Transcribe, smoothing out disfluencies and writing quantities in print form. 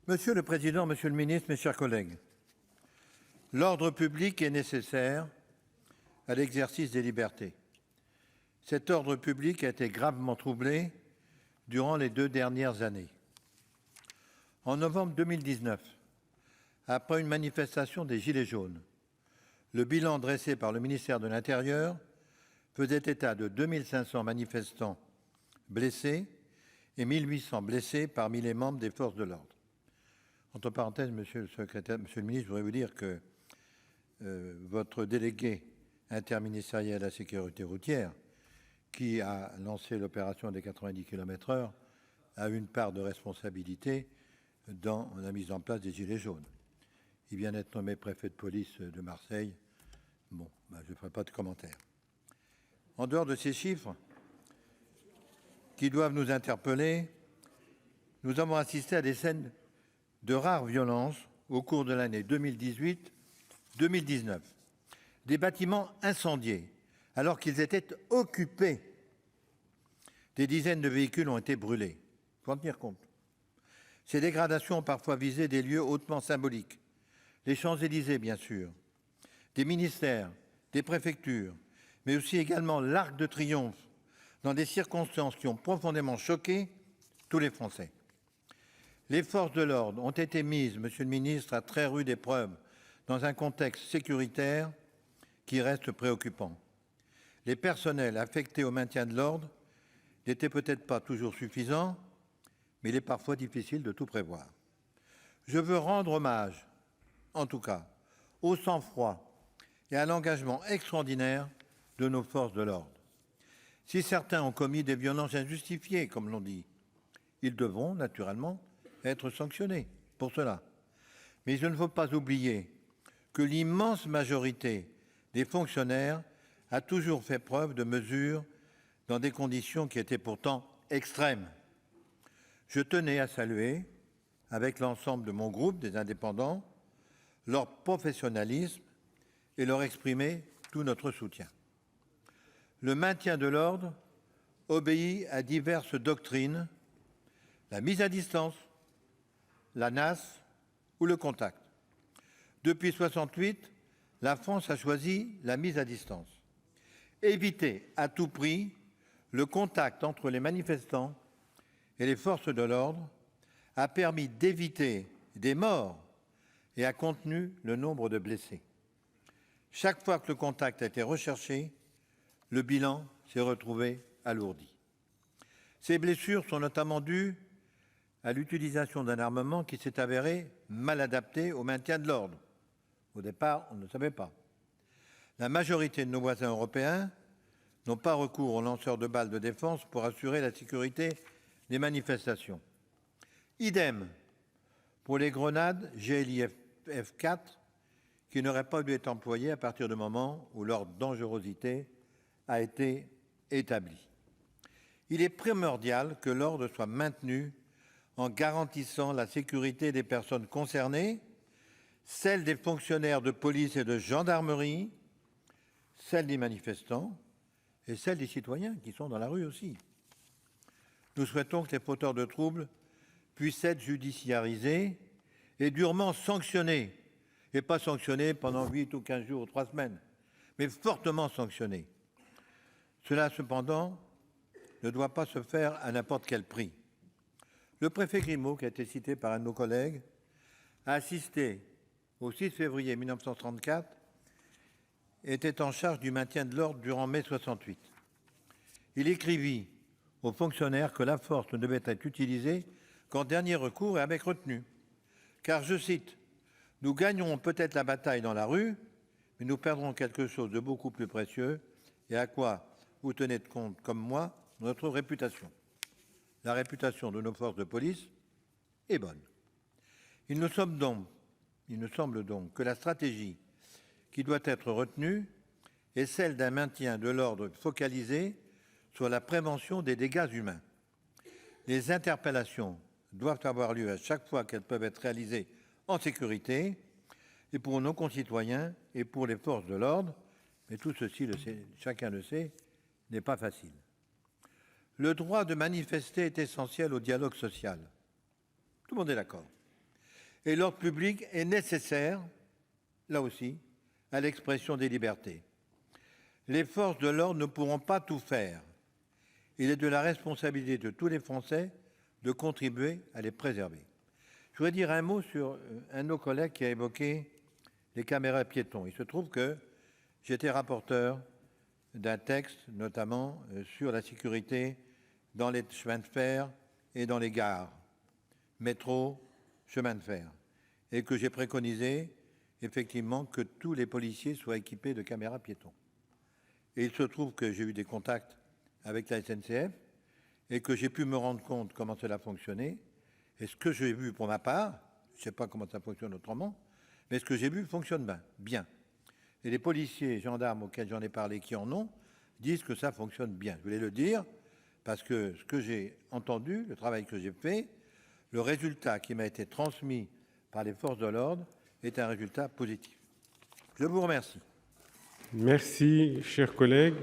Monsieur le président, monsieur le ministre, mes chers collègues, l'ordre public est nécessaire à l'exercice des libertés. Cet ordre public a été gravement troublé durant les 2 dernières années. En novembre 2019, après une manifestation des Gilets jaunes, le bilan dressé par le ministère de l'Intérieur faisait état de 2500 manifestants blessés et 1800 blessés parmi les membres des forces de l'ordre. Entre parenthèses, monsieur le secrétaire, monsieur le ministre, je voudrais vous dire que votre délégué interministériel à la sécurité routière, qui a lancé l'opération des 90 km/h, a une part de responsabilité dans la mise en place des Gilets jaunes. Il vient d'être nommé préfet de police de Marseille. Je ne ferai pas de commentaires. En dehors de ces chiffres qui doivent nous interpeller, nous avons assisté à des scènes de rare violence au cours de l'année 2018-2019. Des bâtiments incendiés alors qu'ils étaient occupés. Des dizaines de véhicules ont été brûlés. Il faut en tenir compte. Ces dégradations ont parfois visé des lieux hautement symboliques. Les Champs-Élysées, bien sûr, des ministères, des préfectures, mais aussi également l'Arc de Triomphe, dans des circonstances qui ont profondément choqué tous les Français. Les forces de l'ordre ont été mises, monsieur le ministre, à très rude épreuve dans un contexte sécuritaire qui reste préoccupant. Les personnels affectés au maintien de l'ordre n'étaient peut-être pas toujours suffisants, mais il est parfois difficile de tout prévoir. Je veux rendre hommage, en tout cas, au sang-froid et à l'engagement extraordinaire de nos forces de l'ordre. Si certains ont commis des violences injustifiées, comme l'on dit, ils devront naturellement être sanctionnés pour cela. Mais il ne faut pas oublier que l'immense majorité des fonctionnaires a toujours fait preuve de mesure dans des conditions qui étaient pourtant extrêmes. Je tenais à saluer, avec l'ensemble de mon groupe des Indépendants, leur professionnalisme et leur exprimer tout notre soutien. Le maintien de l'ordre obéit à diverses doctrines, la mise à distance, la NAS ou le contact. Depuis 1968, la France a choisi la mise à distance. Éviter à tout prix le contact entre les manifestants et les forces de l'ordre a permis d'éviter des morts et a contenu le nombre de blessés. Chaque fois que le contact a été recherché, le bilan s'est retrouvé alourdi. Ces blessures sont notamment dues à l'utilisation d'un armement qui s'est avéré mal adapté au maintien de l'ordre. Au départ, on ne le savait pas. La majorité de nos voisins européens n'ont pas recours aux lanceurs de balles de défense pour assurer la sécurité des manifestations. Idem pour les grenades GLIF-4 qui n'auraient pas dû être employées à partir du moment où leur dangerosité a été établie. Il est primordial que l'ordre soit maintenu en garantissant la sécurité des personnes concernées, celle des fonctionnaires de police et de gendarmerie, celle des manifestants et celle des citoyens qui sont dans la rue aussi. Nous souhaitons que les fauteurs de troubles puissent être judiciarisés et durement sanctionnés, et pas sanctionnés pendant 8 ou 15 jours ou 3 semaines, mais fortement sanctionnés. Cela, cependant, ne doit pas se faire à n'importe quel prix. Le préfet Grimaud, qui a été cité par un de nos collègues, a assisté au 6 février 1934, était en charge du maintien de l'ordre durant mai 68. Il écrivit aux fonctionnaires que la force ne devait être utilisée qu'en dernier recours et avec retenue. Car, je cite, « Nous gagnerons peut-être la bataille dans la rue, mais nous perdrons quelque chose de beaucoup plus précieux, et à quoi vous tenez compte, comme moi, notre réputation. » La réputation de nos forces de police est bonne. Il nous semble donc que la stratégie qui doit être retenue est celle d'un maintien de l'ordre focalisé sur la prévention des dégâts humains. Les interpellations doivent avoir lieu à chaque fois qu'elles peuvent être réalisées en sécurité, et pour nos concitoyens et pour les forces de l'ordre, mais tout ceci, chacun le sait, n'est pas facile. Le droit de manifester est essentiel au dialogue social. Tout le monde est d'accord. Et l'ordre public est nécessaire, là aussi, à l'expression des libertés. Les forces de l'ordre ne pourront pas tout faire. Il est de la responsabilité de tous les Français de contribuer à les préserver. Je voudrais dire un mot sur un de nos collègues qui a évoqué les caméras piétons. Il se trouve que j'étais rapporteur d'un texte, notamment sur la sécurité dans les chemins de fer et dans les gares, métro, chemin de fer, et que j'ai préconisé effectivement que tous les policiers soient équipés de caméras piétons. Et il se trouve que j'ai eu des contacts avec la SNCF et que j'ai pu me rendre compte comment cela fonctionnait. Et ce que j'ai vu pour ma part, je ne sais pas comment ça fonctionne autrement, mais ce que j'ai vu fonctionne bien. Et les policiers et gendarmes auxquels j'en ai parlé qui en ont, disent que ça fonctionne bien. Je voulais le dire parce que ce que j'ai entendu, le travail que j'ai fait, le résultat qui m'a été transmis par les forces de l'ordre est un résultat positif. Je vous remercie. Merci, cher collègue.